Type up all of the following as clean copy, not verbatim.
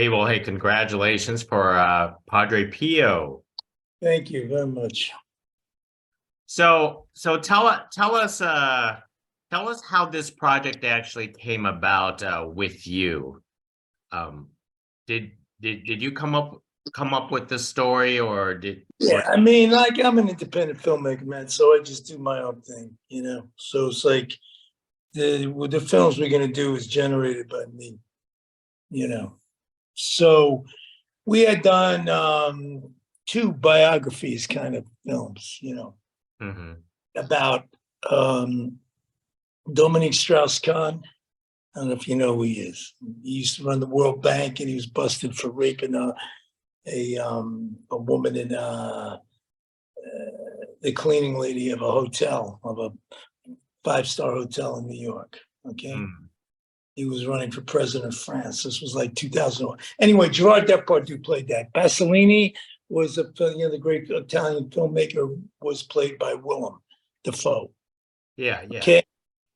Abel, hey, congratulations for Padre Pio. Thank you very much. So tell us how this project actually came about with you. Did you come up with the story, or Yeah, I mean, like I'm an independent filmmaker, man, so I just do my own thing, So it's like the films we're gonna do is generated by me, you know. So we had done two biographies kind of films, Mhm. about Dominique Strauss-Kahn. I don't know if you know who he is. He used to run the World Bank, and he was busted for raping a woman in the cleaning lady of a hotel, of a five-star hotel in New York. Okay. Mm. He was running for president of France. This was like 2001. Anyway, Gerard Depardieu played that. Pasolini was the great Italian filmmaker, was played by Willem Dafoe. Yeah. Okay.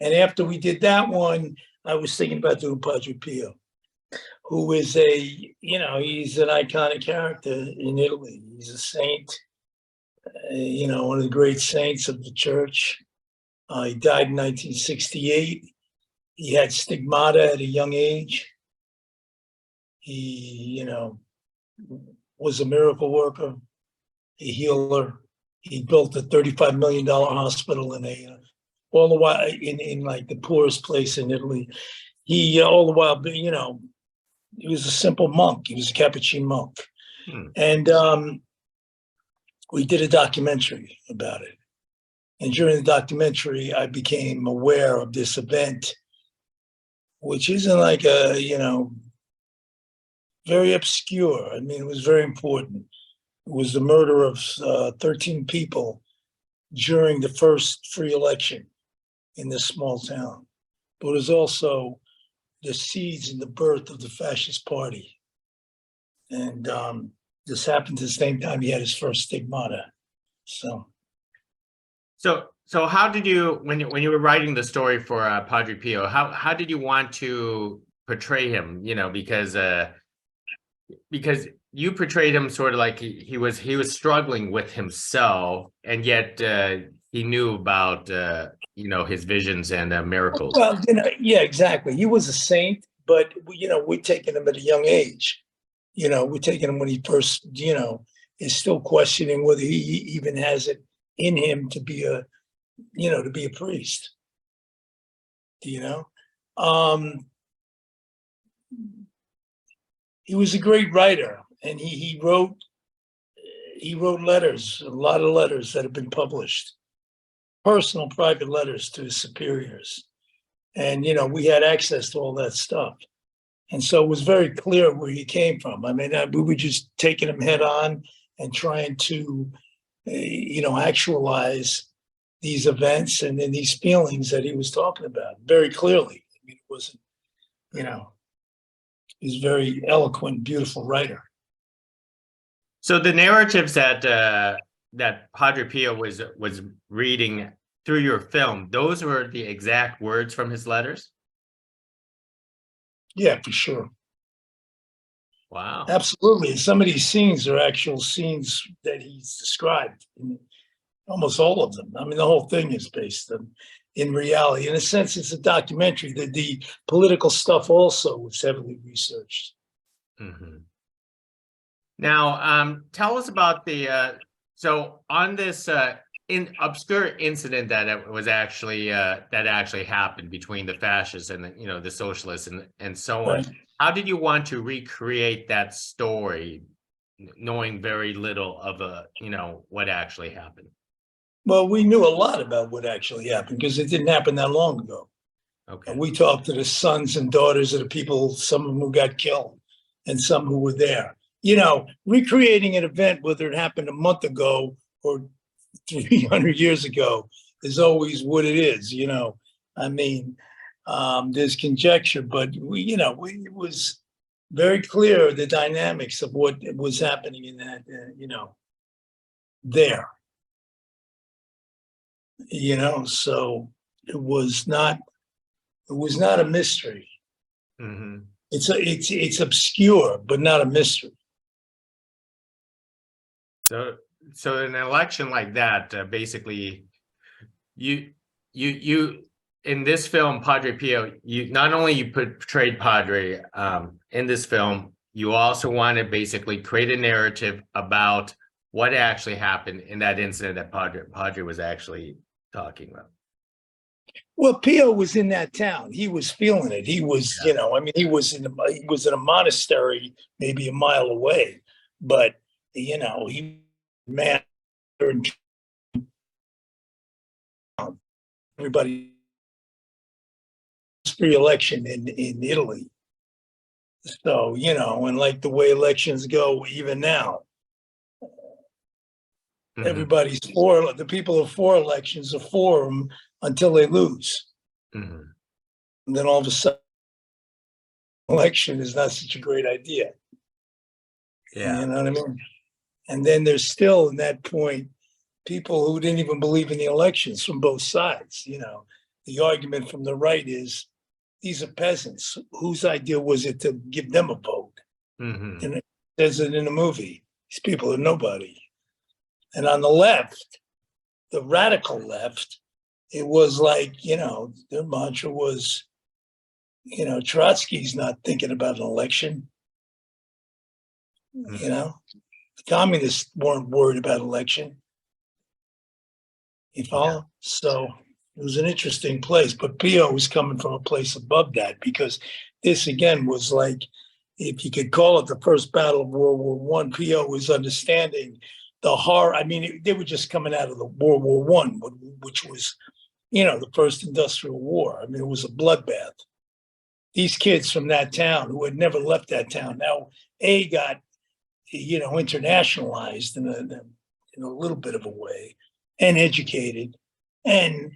And after we did that one, I was thinking about doing Padre Pio, who is he's an iconic character in Italy. He's a saint, one of the great saints of the church. He died in 1968. He had stigmata at a young age. He, was a miracle worker, a healer. He built a $35 million hospital all the while in like the poorest place in Italy. He all the while, he was a simple monk. He was a Capuchin monk. Hmm. And we did a documentary about it. And during the documentary, I became aware of this event, which isn't like very obscure. I mean, it was very important. It was the murder of 13 people during the first free election in this small town. But it was also the seeds and the birth of the fascist party. And this happened at the same time he had his first stigmata. So how did you, when you were writing the story for Padre Pio, how did you want to portray him? Because you portrayed him sort of like he was struggling with himself, and yet he knew about his visions and miracles. Well, yeah, exactly. He was a saint, but we're taking him at a young age. We're taking him when he first, is still questioning whether he even has it in him to be a priest. He was a great writer, and he wrote letters, a lot of letters that have been published, personal, private letters to his superiors. And, we had access to all that stuff. And so it was very clear where he came from. I mean, we were just taking him head on and trying to, actualize these events and then these feelings that he was talking about very clearly. I mean, it wasn't, he's a very eloquent, beautiful writer. So the narratives that Padre Pio was reading through your film, those were the exact words from his letters? Yeah, for sure. Wow. Absolutely. Some of these scenes are actual scenes that he's described. Almost all of them. I mean, the whole thing is based in reality. In a sense, it's a documentary. The political stuff also was heavily researched. Mm-hmm. Now, tell us about so on this obscure incident that was actually that actually happened between the fascists and the socialists and so on. Right. How did you want to recreate that story, knowing very little of what actually happened? Well, we knew a lot about what actually happened because it didn't happen that long ago. Okay. We talked to the sons and daughters of the people, some of them who got killed and some who were there. Recreating an event, whether it happened a month ago or 300 years ago, is always what it is. I mean, there's conjecture, but it was very clear the dynamics of what was happening in that, there. So it was not a mystery. Mm-hmm. It's obscure, but not a mystery. So an election like that, basically, you in this film, Padre Pio, you not only you portrayed Padre in this film, you also want to basically create a narrative about what actually happened in that incident that Padre was actually talking about. Well, Pio was in that town. He was feeling it. He was, Yeah. I mean, he was in a monastery maybe a mile away, but he man, everybody free election in Italy. So, and like the way elections go, even now, everybody's for the people are for elections are for them until they lose. Mm-hmm. And then all of a sudden, election is not such a great idea. Yeah. You know what I mean? And then there's still, in that point, people who didn't even believe in the elections from both sides. The argument from the right is these are peasants. Whose idea was it to give them a vote? Mm-hmm. And it says it in the movie. These people are nobody. And on the left, the radical left, it was like, their mantra was, Trotsky's not thinking about an election. Mm-hmm. The communists weren't worried about election. You follow? Yeah. So it was an interesting place, but Pio was coming from a place above that, because this again was like, if you could call it the first battle of World War One, Pio was understanding the horror. I mean, they were just coming out of the World War One, which was, the first industrial war. I mean, it was a bloodbath. These kids from that town who had never left that town now, got, internationalized in a little bit of a way, and educated, and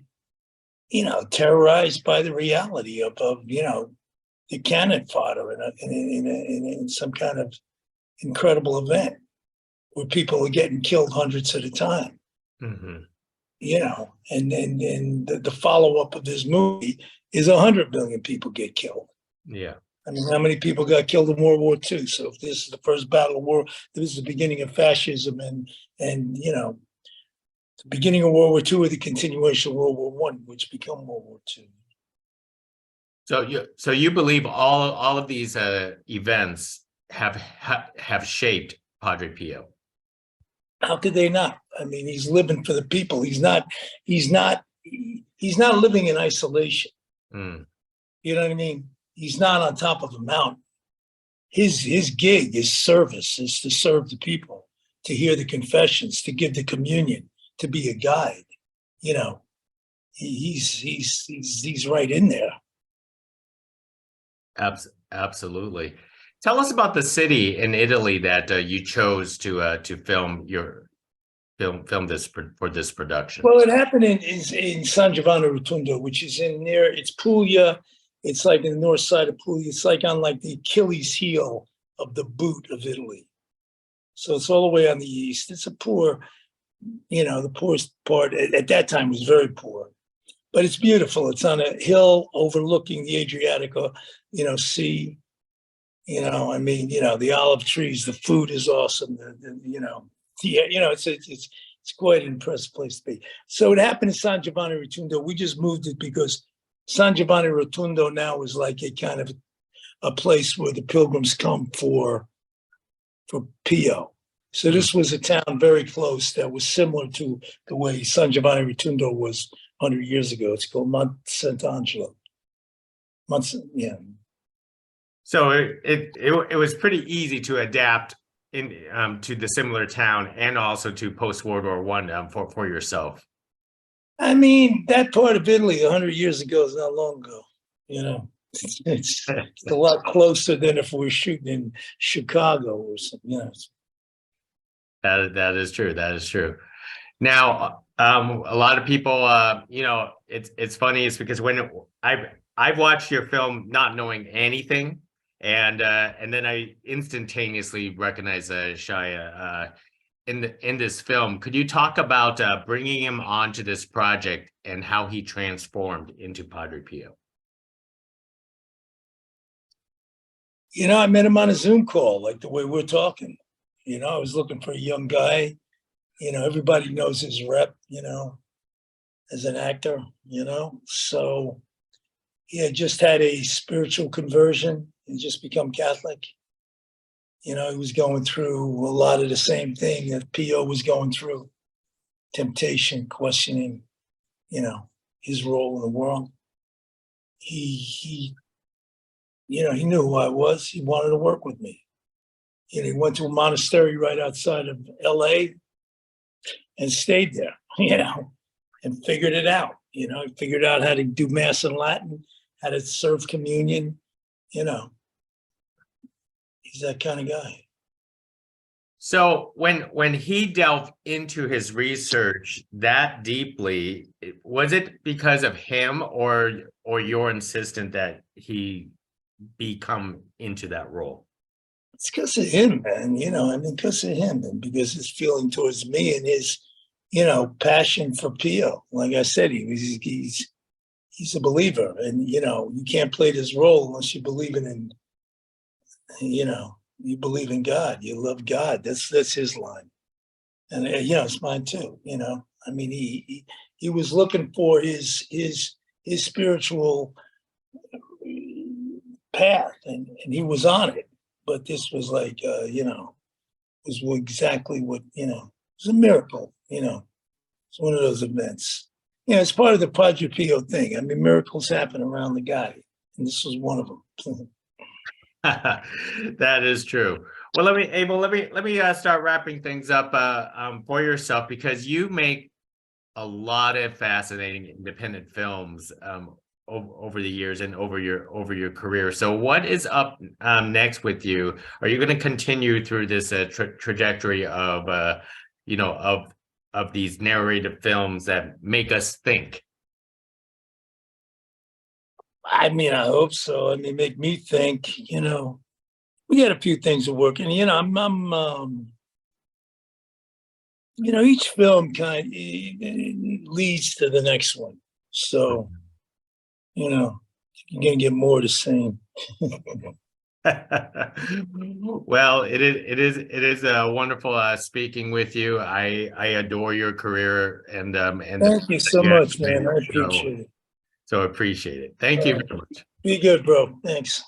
terrorized by the reality of the cannon fodder in some kind of incredible event where people are getting killed hundreds at a time. Mm-hmm. And the follow-up of this movie is 100 million people get killed. Yeah. I mean, how many people got killed in World War II? So if this is the first battle of war, this is the beginning of fascism, and the beginning of World War II, or the continuation of World War One, which became World War II. So you believe all of these events have shaped Padre Pio? How could they not? I mean, he's living for the people. He's not living in isolation. Mm. You know what I mean? He's not on top of a mountain. His gig, his service is to serve the people, to hear the confessions, to give the communion, to be a guide. He's right in there. Absolutely. Tell us about the city in Italy that you chose to film film this for this production. Well, it happened in San Giovanni Rotondo, which is it's Puglia. It's like in the north side of Puglia. It's like on like the Achilles heel of the boot of Italy. So it's all the way on the east. It's a poor, the poorest part at that time was very poor, but it's beautiful. It's on a hill overlooking the Adriatic, sea. I mean, the olive trees, the food is awesome. It's quite an impressive place to be. So it happened in San Giovanni Rotondo. We just moved it because San Giovanni Rotondo now is like a kind of a place where the pilgrims come for Pio. So this was a town very close that was similar to the way San Giovanni Rotondo was 100 years ago. It's called Monte Sant'Angelo. Yeah. So it was pretty easy to adapt to the similar town and also to post World War One for yourself. I mean, that part of Italy 100 years ago is not long ago. It's a lot closer than if we were shooting in Chicago or something. That is true. That is true. Now, a lot of people, it's funny. It's because when I've watched your film not knowing anything, and then I instantaneously recognize Shia in this film. Could you talk about bringing him onto this project and how he transformed into Padre Pio? I met him on a Zoom call, like the way we're talking. I was looking for a young guy. Everybody knows his rep, as an actor, So he had just had a spiritual conversion and just become Catholic. He was going through a lot of the same thing that Pio was going through, temptation, questioning, his role in the world. He he knew who I was. He wanted to work with me. He went to a monastery right outside of LA and stayed there, and figured it out. He figured out how to do mass in Latin, how to serve communion. He's that kind of guy. So when he delved into his research that deeply, was it because of him or your insistence that he become into that role? It's because of him, man. Because of him, and because his feeling towards me and his, passion for Pio. Like I said, he's a believer, and you can't play this role unless you believe in, you believe in God, you love God. That's his line, and it's mine too. He was looking for his spiritual path, and he was on it. But this was like, was exactly what, it was a miracle, it's one of those events. It's part of the Padre Pio thing. Miracles happen around the guy, and this was one of them. That is true. Well, Abel, let me start wrapping things up for yourself, because you make a lot of fascinating independent films over the years and over your career. So what is up next with you? Are you going to continue through this trajectory of of these narrative films that make us think? I hope so. Make me think. We got a few things to work, and each film kind of leads to the next one. So, you're gonna get more of the same. Well, it is wonderful speaking with you. I adore your career and Thank you so much, man. I appreciate it. So appreciate it. Thank you very much. Be good, bro. Thanks.